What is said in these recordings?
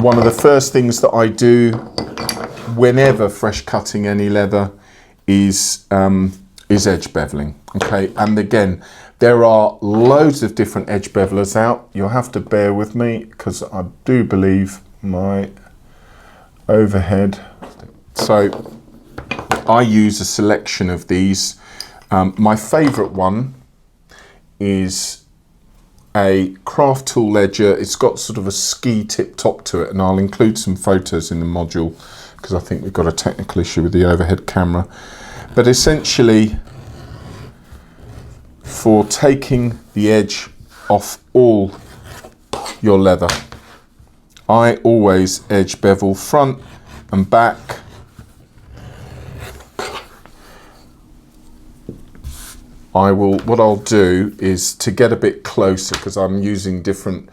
one of the first things that I do whenever fresh cutting any leather is edge beveling. Okay, and again, there are loads of different edge bevelers out. You'll have to bear with me because I do believe my overhead. So I use a selection of these. My favourite one is a craft tool ledger. It's got sort of a ski tip top to it, and I'll include some photos in the module because I think we've got a technical issue with the overhead camera. But essentially, for taking the edge off all your leather, I always edge bevel front and back. What I'll do is, to get a bit closer, because I'm using different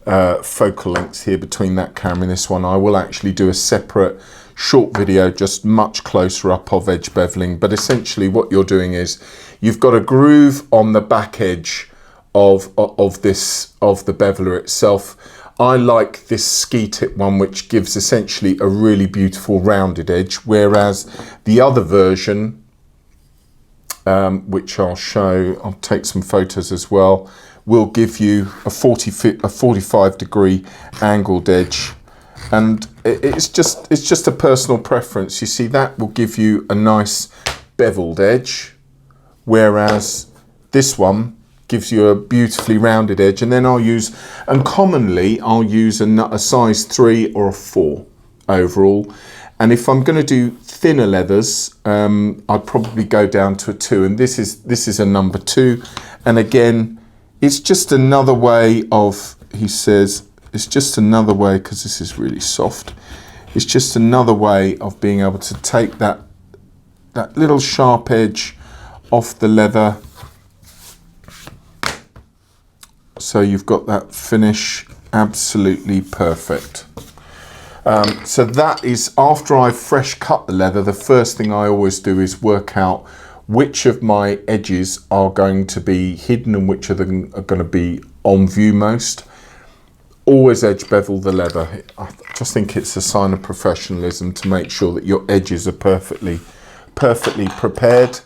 focal lengths here between that camera and this one, I will actually do a separate short video just much closer up of edge beveling. But essentially what you're doing is you've got a groove on the back edge of the beveler itself. I like this ski tip one, which gives essentially a really beautiful rounded edge, whereas the other version, which I'll show, I'll take some photos as well, will give you a 45 degree angled edge. And it's just a personal preference. You see, that will give you a nice beveled edge, whereas this one gives you a beautifully rounded edge. And then commonly I'll use a size 3 or a 4 overall. And if I'm going to do thinner leathers, I'd probably go down to a 2. And this is a number 2. And again, it's just another way of, he says, it's just another way, because this is really soft, it's just another way of being able to take that little sharp edge off the leather, so you've got that finish absolutely perfect. So that is, after I've fresh cut the leather, the first thing I always do is work out which of my edges are going to be hidden and which are going to be on view most. Always edge bevel the leather. I just think it's a sign of professionalism to make sure that your edges are perfectly prepared.